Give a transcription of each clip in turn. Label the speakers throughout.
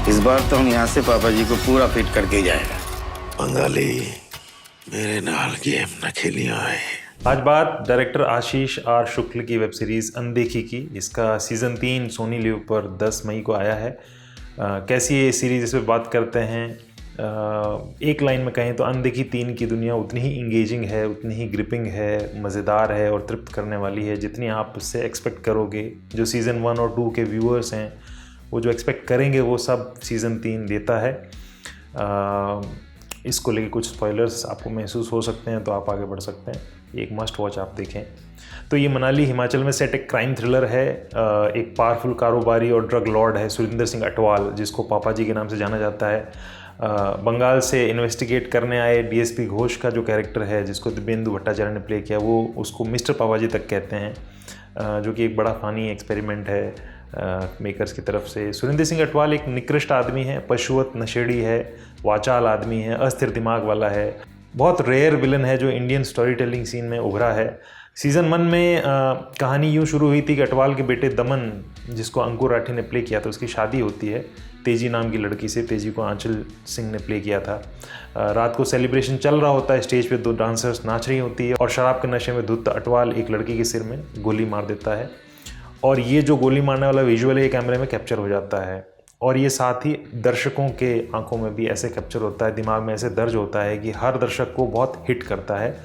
Speaker 1: इस बार तो हम यहाँ से पापा जी को पूरा फिट करके ही जाएगा।
Speaker 2: बंगाली मेरे नाल गेम न खेलियो है।
Speaker 3: आज बात डायरेक्टर आशीष आर शुक्ल की वेब सीरीज़ अनदेखी की। इसका सीज़न 3 सोनी लिव पर 10 मई को आया है। कैसी है ये सीरीज़, इस पर बात करते हैं। एक लाइन में कहें तो अनदेखी 3 की दुनिया उतनी ही इंगेजिंग है, उतनी ही ग्रिपिंग है, मज़ेदार है और तृप्त करने वाली है जितनी आप उससे एक्सपेक्ट करोगे। जो सीज़न 1 और 2 के व्यूअर्स हैं वो जो एक्सपेक्ट करेंगे वो सब सीज़न 3 देता है। इसको लेके कुछ स्पॉयलर्स आपको महसूस हो सकते हैं, तो आप आगे बढ़ सकते हैं। एक मस्ट वॉच आप देखें। तो ये मनाली हिमाचल में सेट एक क्राइम थ्रिलर है। एक पावरफुल कारोबारी और ड्रग लॉर्ड है सुरिंदर सिंह अटवाल, जिसको पापा जी के नाम से जाना जाता है। बंगाल से इन्वेस्टिगेट करने आए डीएसपी घोष का जो कैरेक्टर है, जिसको दिव्येंदु भट्टाचार्य ने प्ले किया, वो उसको मिस्टर पापा जी तक कहते हैं, जो कि एक बड़ा फ़नी एक्सपेरिमेंट है मेकर्स की तरफ से। सुरिंदर सिंह अटवाल एक निकृष्ट आदमी है, पशुवत नशेड़ी है, वाचाल आदमी है, अस्थिर दिमाग वाला है, बहुत रेयर विलन है जो इंडियन स्टोरी टेलिंग सीन में उभरा है। सीज़न 1 में कहानी यूँ शुरू हुई थी कि अटवाल के बेटे दमन, जिसको अंकुर राठी ने प्ले किया था, उसकी शादी होती है तेजी नाम की लड़की से। तेजी को आंचल सिंह ने प्ले किया था। रात को सेलिब्रेशन चल रहा होता है, स्टेज पे 2 डांसर्स नाच रही होती है और शराब के नशे में धुत अटवाल एक लड़की के सिर में गोली मार देता है। और ये जो गोली मारने वाला विजुअल है ये कैमरे में कैप्चर हो जाता है, और ये साथ ही दर्शकों के आंखों में भी ऐसे कैप्चर होता है, दिमाग में ऐसे दर्ज होता है कि हर दर्शक को बहुत हिट करता है।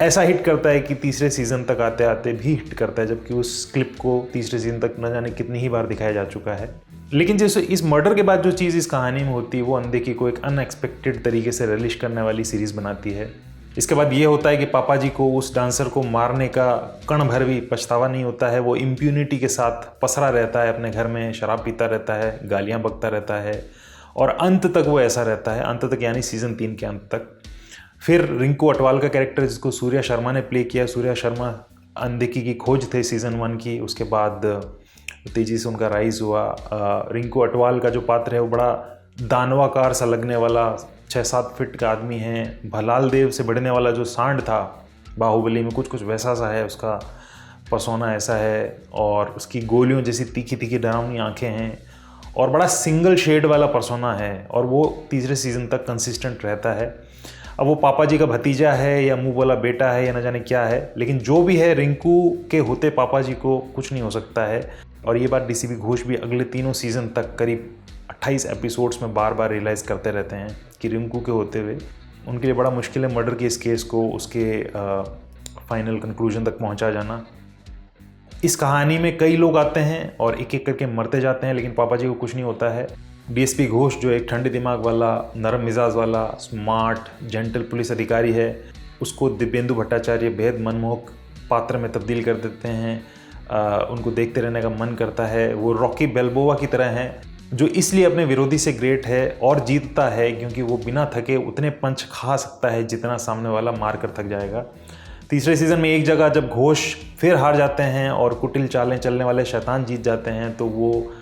Speaker 3: ऐसा हिट करता है कि तीसरे सीज़न तक आते आते भी हिट करता है, जबकि उस क्लिप को तीसरे सीज़न तक न जाने कितनी ही बार दिखाया जा चुका है। लेकिन जैसे इस मर्डर के बाद जो चीज़ इस कहानी में होती है वो अनदेखी को एक अनएक्सपेक्टेड तरीके से रिलीज करने वाली सीरीज़ बनाती है। इसके बाद ये होता है कि पापा जी को उस डांसर को मारने का कण भर भी पछतावा नहीं होता है। वो इम्प्यूनिटी के साथ पसरा रहता है अपने घर में, शराब पीता रहता है, गालियाँ बकता रहता है, और अंत तक वो ऐसा रहता है, अंत तक यानी सीज़न 3 के अंत तक। फिर रिंकू अटवाल का कैरेक्टर, जिसको सूर्या शर्मा ने प्ले किया, सूर्या शर्मा अनदेखी की खोज थे सीज़न 1 की, उसके बाद तेजी से उनका राइज हुआ। रिंकू अटवाल का जो पात्र है वो बड़ा दानवाकार सा लगने वाला 6-7 फीट का आदमी है। भलाल देव से बढ़ने वाला जो सांड था बाहुबली में, कुछ वैसा सा है उसका पर्सोना, ऐसा है। और उसकी गोलियों जैसी तीखी तीखी डरावनी आंखें हैं और बड़ा सिंगल शेड वाला पर्सोना है, और वो तीसरे सीज़न तक कंसिस्टेंट रहता है। अब वो पापा जी का भतीजा है या मुंह वाला बेटा है या न जाने क्या है, लेकिन जो भी है रिंकू के होते पापा जी को कुछ नहीं हो सकता है। और ये बात डीसीपी घोष भी अगले तीनों सीज़न तक करीब 28 एपिसोड्स में बार बार रियलाइज़ करते रहते हैं कि रिंकू के होते हुए उनके लिए बड़ा मुश्किल है मर्डर के इस केस को उसके फाइनल कंक्लूजन तक पहुंचा जाना। इस कहानी में कई लोग आते हैं और एक एक करके मरते जाते हैं, लेकिन पापा जी को कुछ नहीं होता है। डीएसपी घोष जो एक ठंडे दिमाग वाला, नरम मिजाज वाला, स्मार्ट जेंटल पुलिस अधिकारी है, उसको दिव्येंदु भट्टाचार्य बेहद मनमोहक पात्र में तब्दील कर देते हैं। उनको देखते रहने का मन करता है। वो रॉकी बेल्बोवा की तरह हैं, जो इसलिए अपने विरोधी से ग्रेट है और जीतता है क्योंकि वो बिना थके उतने पंच खा सकता है जितना सामने वाला मार कर थक जाएगा। तीसरे सीज़न में एक जगह जब घोष फिर हार जाते हैं और कुटिल चालें चलने वाले शैतान जीत जाते हैं, तो वो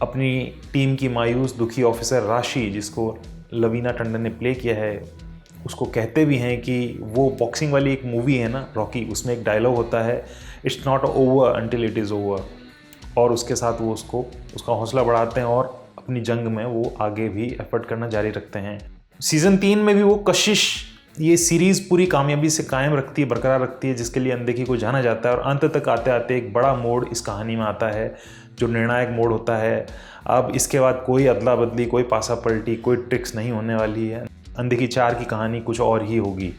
Speaker 3: अपनी टीम की मायूस दुखी ऑफिसर राशि, जिसको लवीना टंडन ने प्ले किया है, उसको कहते भी हैं कि वो बॉक्सिंग वाली एक मूवी है ना रॉकी, उसमें एक डायलॉग होता है, it's not over until it is over. और उसके साथ वो उसका हौसला बढ़ाते हैं और अपनी जंग में वो आगे भी एफर्ट करना जारी रखते हैं। सीज़न 3 में भी वो कशिश ये सीरीज़ पूरी कामयाबी से कायम रखती है, बरकरार रखती है, जिसके लिए अनदेखी को जाना जाता है। और अंत तक आते आते एक बड़ा मोड़ इस कहानी में आता है जो निर्णायक मोड़ होता है। अब इसके बाद कोई अदला बदली, कोई पासा पलटी, कोई ट्रिक्स नहीं होने वाली है। अनदेखी 4 की कहानी कुछ और ही होगी।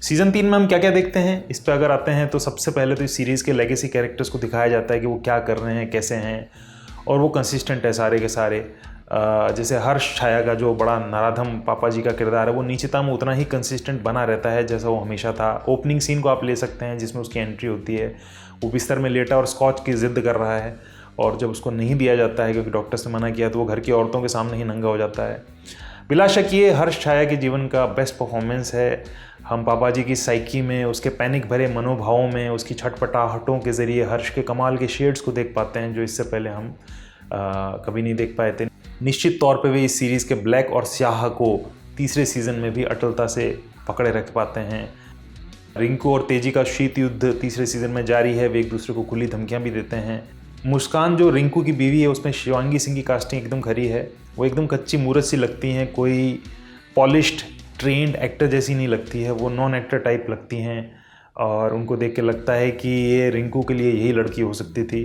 Speaker 3: सीज़न 3 में हम क्या क्या देखते हैं, इस पर अगर आते हैं तो सबसे पहले तो इस सीरीज़ के लेगेसी कैरेक्टर्स को दिखाया जाता है कि वो क्या कर रहे हैं, कैसे हैं, और वो कंसिस्टेंट है सारे के सारे। जैसे हर्ष छाया का जो बड़ा नराधम पापा जी का किरदार है, वो नीचता में उतना ही कंसिस्टेंट बना रहता है जैसा वो हमेशा था। ओपनिंग सीन को आप ले सकते हैं जिसमें उसकी एंट्री होती है, वो बिस्तर में लेटा और स्कॉच की ज़िद कर रहा है, और जब उसको नहीं दिया जाता है क्योंकि डॉक्टर ने मना किया, तो वो घर की औरतों के सामने ही नंगा हो जाता है। बिला शक ये हर्ष छाया के जीवन का बेस्ट परफॉर्मेंस है। हम पापा जी की साइकी में, उसके पैनिक भरे मनोभावों में, उसकी छटपटाहटों के ज़रिए हर्ष के कमाल के शेड्स को देख पाते हैं जो इससे पहले हम कभी नहीं देख पाए थे। निश्चित तौर पे वे इस सीरीज़ के ब्लैक और स्याह को तीसरे सीज़न में भी अटलता से पकड़े रख पाते हैं। रिंकू और तेजी का शीत युद्ध तीसरे सीज़न में जारी है, वे एक दूसरे को खुली धमकियां भी देते हैं। मुस्कान जो रिंकू की बीवी है उसमें शिवांगी सिंह की कास्टिंग एकदम खरी है। वो एकदम कच्ची मूरत सी लगती हैं, कोई पॉलिश्ड ट्रेंड एक्टर जैसी नहीं लगती है, वो नॉन एक्टर टाइप लगती हैं और उनको देख के लगता है कि ये रिंकू के लिए यही लड़की हो सकती थी।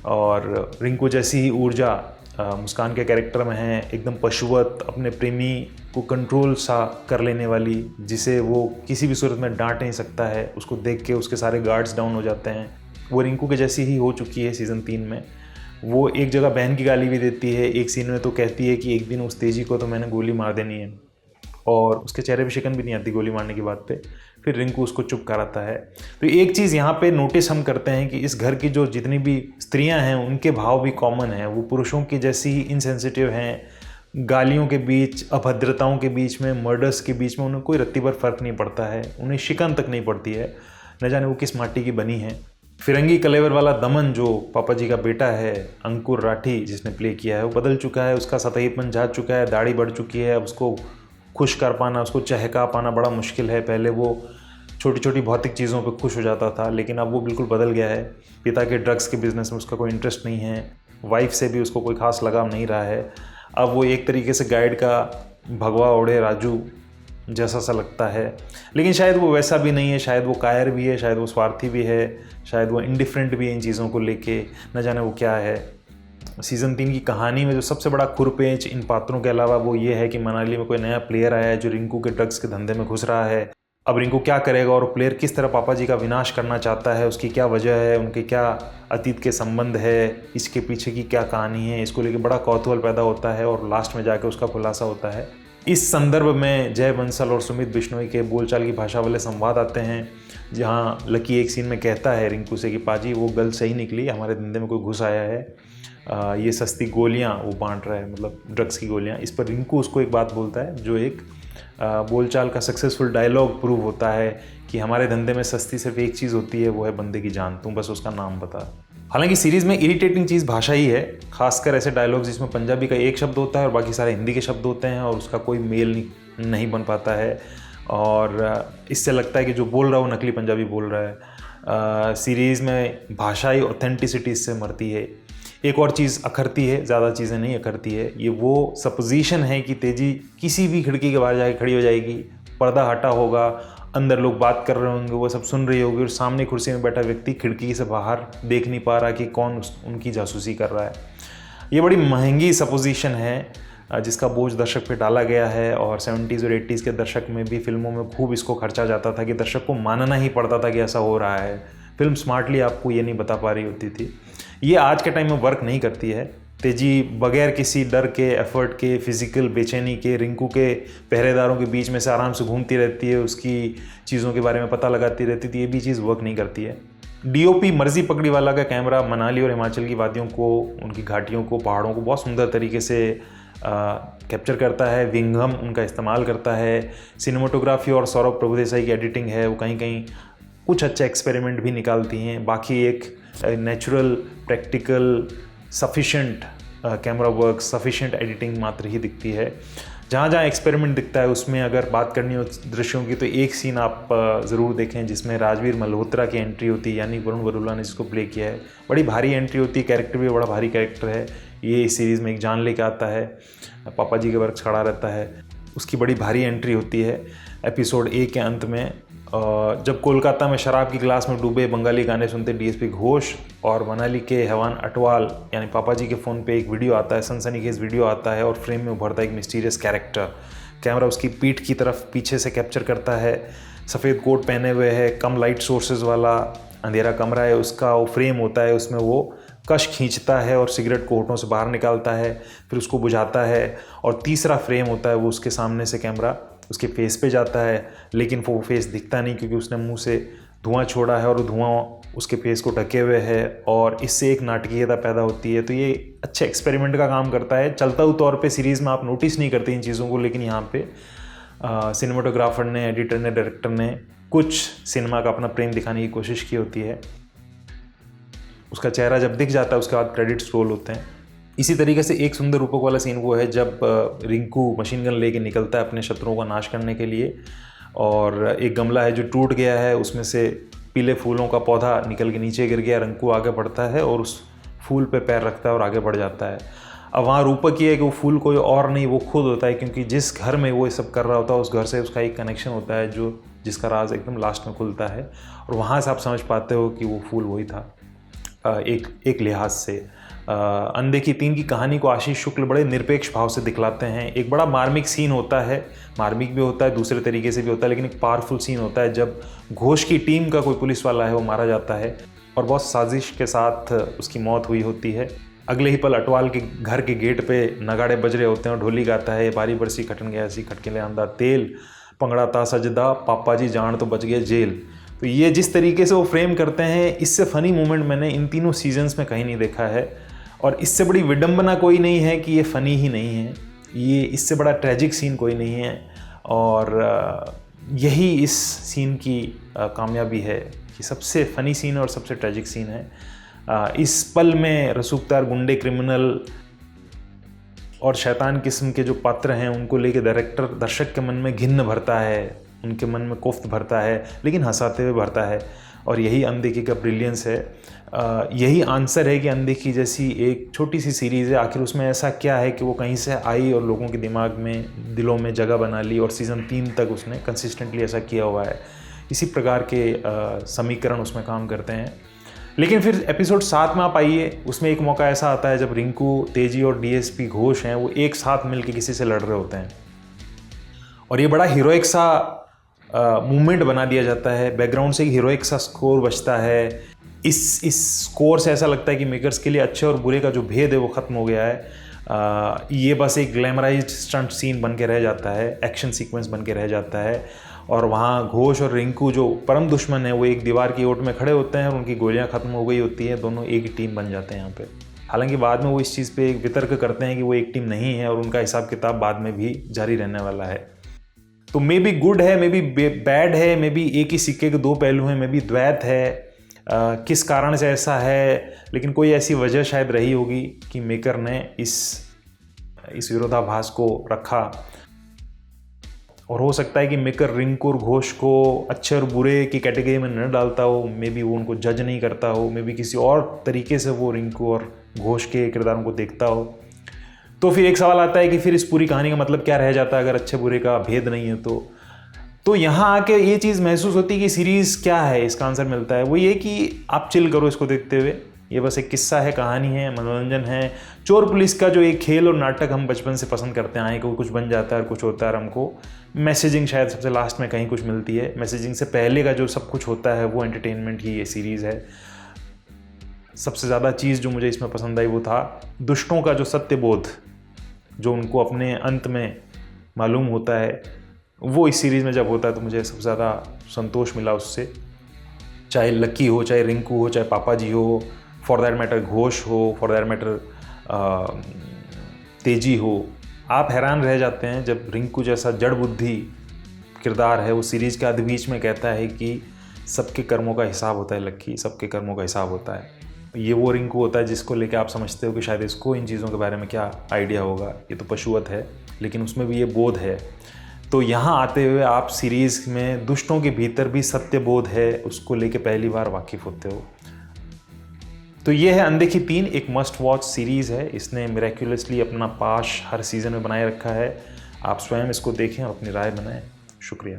Speaker 3: और रिंकू जैसी ही ऊर्जा मुस्कान के कैरेक्टर में है, एकदम पशुवत, अपने प्रेमी को कंट्रोल सा कर लेने वाली, जिसे वो किसी भी सूरत में डांट नहीं सकता है। उसको देख के उसके सारे गार्ड्स डाउन हो जाते हैं। वो रिंकू के जैसी ही हो चुकी है सीज़न 3 में। वो एक जगह बहन की गाली भी देती है, एक सीन में तो कहती है कि एक दिन उस तेजी को तो मैंने गोली मार देनी है, और उसके चेहरे पे शिकन भी नहीं आती गोली मारने की बात पे। फिर रिंकू उसको चुप कराता है। तो एक चीज़ यहाँ पे नोटिस हम करते हैं कि इस घर की जो जितनी भी स्त्रियाँ हैं उनके भाव भी कॉमन हैं। वो पुरुषों की जैसी ही इनसेंसिटिव हैं। गालियों के बीच, अभद्रताओं के बीच में, मर्डर्स के बीच में उन्हें कोई रत्ती भर फ़र्क नहीं पड़ता है, उन्हें शिकन तक नहीं पड़ती है। न जाने वो किस माटी की बनी है। फिरंगी कलेवर वाला दमन जो पापा जी का बेटा है, अंकुर राठी जिसने प्ले किया है, वो बदल चुका है, उसका सतहीपन जा चुका है, दाढ़ी बढ़ चुकी है। अब उसको खुश कर पाना, उसको चहका पाना बड़ा मुश्किल है। पहले वो छोटी छोटी भौतिक चीज़ों पे खुश हो जाता था, लेकिन अब वो बिल्कुल बदल गया है। पिता के ड्रग्स के बिज़नेस में उसका कोई इंटरेस्ट नहीं है, वाइफ से भी उसको कोई खास लगाव नहीं रहा है। अब वो एक तरीके से गाइड का भगवा ओढ़े राजू जैसा सा लगता है, लेकिन शायद वो वैसा भी नहीं है। शायद वो कायर भी है, शायद वो स्वार्थी भी है, शायद वो इंडिफरेंट भी है इन चीज़ों को लेके, न जाने वो क्या है। सीज़न 3 की कहानी में जो सबसे बड़ा खुरपेच इन पात्रों के अलावा वो ये है कि मनाली में कोई नया प्लेयर आया है जो रिंकू के ड्रग्स के धंधे में घुस रहा है। अब रिंकू क्या करेगा और प्लेयर किस तरह पापा जी का विनाश करना चाहता है, उसकी क्या वजह है, उनके क्या अतीत के संबंध है, इसके पीछे की क्या कहानी है, इसको लेकर बड़ा कौतूहल पैदा होता है और लास्ट में जाके उसका खुलासा होता है। इस संदर्भ में जय बंसल और सुमित बिश्नोई के बोलचाल की भाषा वाले संवाद आते हैं, जहाँ लकी एक सीन में कहता है रिंकू से कि पाजी वो गल सही निकली, हमारे धंधे में कोई घुस आया है, ये सस्ती गोलियाँ वो बांट रहा है, मतलब ड्रग्स की गोलियाँ। इस पर रिंकू उसको एक बात बोलता है जो एक बोलचाल का सक्सेसफुल डायलॉग प्रूव होता है कि हमारे धंधे में सस्ती सिर्फ एक चीज़ होती है, वो है बंदे की जान, तुम बस उसका नाम बता। हालांकि सीरीज़ में इरिटेटिंग चीज़ भाषा ही है, खासकर ऐसे डायलॉग्स जिसमें पंजाबी का एक शब्द होता है और बाकी सारे हिंदी के शब्द होते हैं और उसका कोई मेल नहीं बन पाता है, और इससे लगता है कि जो बोल रहा है वो नकली पंजाबी बोल रहा है। सीरीज़ में भाषा ही ऑथेंटिसिटी से मरती है। एक और चीज़ अखरती है, ज़्यादा चीज़ें नहीं अखरती है, ये वो सपोजिशन है कि तेजी किसी भी खिड़की के बाहर जाके खड़ी हो जाएगी, पर्दा हटा होगा, अंदर लोग बात कर रहे होंगे, वो सब सुन रही होगी और सामने कुर्सी में बैठा व्यक्ति खिड़की से बाहर देख नहीं पा रहा कि कौन उनकी जासूसी कर रहा है। ये बड़ी महंगी सपोजिशन है जिसका बोझ दर्शक पे डाला गया है, और 70s और 80s के दशक में भी फिल्मों में खूब इसको खर्चा जाता था कि दर्शक को मानना ही पड़ता था कि ऐसा हो रहा है। फिल्म स्मार्टली आपको ये नहीं बता पा रही होती थी। ये आज के टाइम में वर्क नहीं करती है। तेजी बगैर किसी डर के, एफर्ट के, फिजिकल बेचैनी के रिंकू के पहरेदारों के बीच में से आराम से घूमती रहती है, उसकी चीज़ों के बारे में पता लगाती रहती थी। ये भी चीज़ वर्क नहीं करती है। डीओपी मर्जी पकड़ी वाला का कैमरा मनाली और हिमाचल की वादियों को, उनकी घाटियों को, पहाड़ों को बहुत सुंदर तरीके से कैप्चर करता है। विंघम उनका इस्तेमाल करता है। सिनेमाटोग्राफी और सौरभ प्रभुदेसाई की एडिटिंग है, वो कहीं कहीं कुछ अच्छा एक्सपेरिमेंट भी निकालती हैं। बाकी एक natural, practical, sufficient camera work, sufficient editing मात्र ही दिखती है। जहाँ जहाँ एक्सपेरिमेंट दिखता है उसमें अगर बात करनी हो दृश्यों की तो एक सीन आप ज़रूर देखें जिसमें राजवीर मल्होत्रा की एंट्री होती है, यानी वरुण वरुला ने जिसको प्ले किया है। बड़ी भारी एंट्री होती है, कैरेक्टर भी बड़ा भारी कैरेक्टर है। ये इस सीरीज़ में एक जान लेके आता है, पापा जी के वर्क खड़ा रहता है, उसकी बड़ी भारी एंट्री होती है एपिसोड 1 के अंत में। जब कोलकाता में शराब की गिलास में डूबे बंगाली गाने सुनते डीएसपी घोष और मनाली के हेवान अटवाल यानी पापा जी के फ़ोन पे एक वीडियो आता है, सनसनीखेज वीडियो आता है और फ्रेम में उभरता है एक मिस्टीरियस कैरेक्टर। कैमरा उसकी पीठ की तरफ पीछे से कैप्चर करता है, सफ़ेद कोट पहने हुए है, कम लाइट सोर्सेज वाला अंधेरा कमरा है उसका, वो फ्रेम होता है, उसमें वो कश खींचता है और सिगरेट को होठों से बाहर निकालता है, फिर उसको बुझाता है, और तीसरा फ्रेम होता है वो उसके सामने से कैमरा उसके फेस पे जाता है, लेकिन वो फेस दिखता नहीं क्योंकि उसने मुंह से धुआं छोड़ा है और वो धुआं उसके फेस को ढके हुए है और इससे एक नाटकीयता पैदा होती है। तो ये अच्छे एक्सपेरिमेंट का काम करता है। चलता हुआ तौर पे सीरीज़ में आप नोटिस नहीं करते इन चीज़ों को, लेकिन यहाँ पे सिनेमाटोग्राफर ने, एडिटर ने, डायरेक्टर ने कुछ सिनेमा का अपना प्रेम दिखाने की कोशिश की होती है। उसका चेहरा जब दिख जाता है उसके बाद क्रेडिट्स रोल होते हैं। इसी तरीके से एक सुंदर रूपक वाला सीन वो है जब रिंकू मशीन गन लेके निकलता है अपने शत्रुओं का नाश करने के लिए, और एक गमला है जो टूट गया है, उसमें से पीले फूलों का पौधा निकल के नीचे गिर गया। रिंकू आगे बढ़ता है और उस फूल पे पैर रखता है और आगे बढ़ जाता है। अब वहाँ रूपक ये है कि वो फूल कोई और नहीं, वो खुद होता है, क्योंकि जिस घर में वो ये सब कर रहा होता है उस घर से उसका एक कनेक्शन होता है जो जिसका राज एकदम लास्ट में खुलता है, और वहाँ से आप समझ पाते हो कि वो फूल वही था। एक लिहाज से अनदेखी 3 की कहानी को आशीष शुक्ल बड़े निरपेक्ष भाव से दिखलाते हैं। एक बड़ा मार्मिक सीन होता है, मार्मिक भी होता है, दूसरे तरीके से भी होता है, लेकिन एक पावरफुल सीन होता है जब घोष की टीम का कोई पुलिस वाला है वो मारा जाता है और बहुत साजिश के साथ उसकी मौत हुई होती है। अगले ही पल अटवाल के घर के गेट पे नगाड़े बज रहे होते हैं और ढोली गाता है, बारी बरसी खटन गया सी खटके ले आंदा तेल, पंगड़ा ता सजदा, पापा जी जान तो बच गए जेल। तो ये जिस तरीके से वो फ्रेम करते हैं, इससे फ़नी मोमेंट मैंने इन तीनों सीजन्स में कहीं नहीं देखा है। और इससे बड़ी विडंबना कोई नहीं है कि ये फ़नी ही नहीं है, ये इससे बड़ा ट्रेजिक सीन कोई नहीं है। और यही इस सीन की कामयाबी है कि सबसे फ़नी सीन और सबसे ट्रेजिक सीन है। इस पल में रसूखदार गुंडे, क्रिमिनल और शैतान किस्म के जो पात्र हैं उनको लेके दर्शक के मन में घिन्न भरता है, उनके मन में कोफ्त भरता है, लेकिन हंसाते हुए भरता है। और यही अनदेखी का ब्रिलियंस है। यही आंसर है कि अनदेखी जैसी एक छोटी सी सीरीज़ है, आखिर उसमें ऐसा क्या है कि वो कहीं से आई और लोगों के दिमाग में, दिलों में जगह बना ली, और सीज़न 3 तक उसने कंसिस्टेंटली ऐसा किया हुआ है। इसी प्रकार के समीकरण उसमें काम करते हैं। लेकिन फिर एपिसोड 7 में आप आइए, उसमें एक मौका ऐसा आता है जब रिंकू, तेजी और डीएसपी घोष हैं वो एक साथ मिलकर किसी से लड़ रहे होते हैं, और ये बड़ा हीरोइक सा मूवमेंट बना दिया जाता है। बैकग्राउंड से एक हीरोइक सा स्कोर बजता है। इस स्कोर से ऐसा लगता है कि मेकर्स के लिए अच्छे और बुरे का जो भेद है वो ख़त्म हो गया है। ये बस एक ग्लैमराइज्ड स्टंट सीन बन के रह जाता है, एक्शन सीक्वेंस बन के रह जाता है। और वहाँ घोष और रिंकू जो परम दुश्मन है वो एक दीवार की ओट में खड़े होते हैं और उनकी गोलियाँ ख़त्म हो गई होती हैं, दोनों एक ही टीम बन जाते हैं यहाँ पे। हालांकि बाद में वो इस चीज़ पे एक वितर्क करते हैं कि वो एक टीम नहीं है और उनका हिसाब किताब बाद में भी जारी रहने वाला है। तो मे बी गुड है, मे बी बैड है, मे बी एक ही सिक्के के दो पहलू हैं, मे बी द्वैत है। किस कारण से ऐसा है, लेकिन कोई ऐसी वजह शायद रही होगी कि मेकर ने इस विरोधाभास को रखा। और हो सकता है कि मेकर रिंकू और घोष को अच्छे और बुरे की कैटेगरी में न डालता हो, मे बी वो उनको जज नहीं करता हो, मे बी किसी और तरीके से वो रिंकू और घोष के किरदारों को देखता हो। तो फिर एक सवाल आता है कि फिर इस पूरी कहानी का मतलब क्या रह जाता है अगर अच्छे बुरे का भेद नहीं है। तो यहाँ आके ये चीज़ महसूस होती है कि सीरीज़ क्या है, इसका आंसर मिलता है। वो ये कि आप चिल करो इसको देखते हुए, ये बस एक किस्सा है, कहानी है, मनोरंजन है। चोर पुलिस का जो एक खेल और नाटक हम बचपन से पसंद करते आए कि कुछ बन जाता है और कुछ होता है, और हमको मैसेजिंग शायद सबसे लास्ट में कहीं कुछ मिलती है। मैसेजिंग से पहले का जो सब कुछ होता है वो एंटरटेनमेंट ही ये सीरीज़ है। सबसे ज़्यादा चीज़ जो मुझे इसमें पसंद आई वो था दुष्टों का जो सत्यबोध, जो उनको अपने अंत में मालूम होता है, वो इस सीरीज़ में जब होता है तो मुझे सबसे ज़्यादा संतोष मिला उससे। चाहे लक्की हो, चाहे रिंकू हो, चाहे पापा जी हो, फॉर दैट मैटर घोष हो, फॉर दैट मैटर तेजी हो, आप हैरान रह जाते हैं जब रिंकू जैसा जड़ बुद्धि किरदार है वो सीरीज़ के आधे बीच में कहता है कि सबके कर्मों का हिसाब होता है लक्की, सबके कर्मों का हिसाब होता है। ये वो रिंकू होता है जिसको लेके आप समझते हो कि शायद इसको इन चीज़ों के बारे में क्या आइडिया होगा, ये तो पशुवत है, लेकिन उसमें भी ये बोध है। तो यहाँ आते हुए आप सीरीज़ में दुष्टों के भीतर भी सत्य बोध है, उसको लेके पहली बार वाकिफ़ होते हो। तो ये है अनदेखी 3, एक मस्ट वॉच सीरीज़ है। इसने मिरेक्युलसली अपना पाश हर सीज़न में बनाए रखा है। आप स्वयं इसको देखें और अपनी राय बनाएं। शुक्रिया।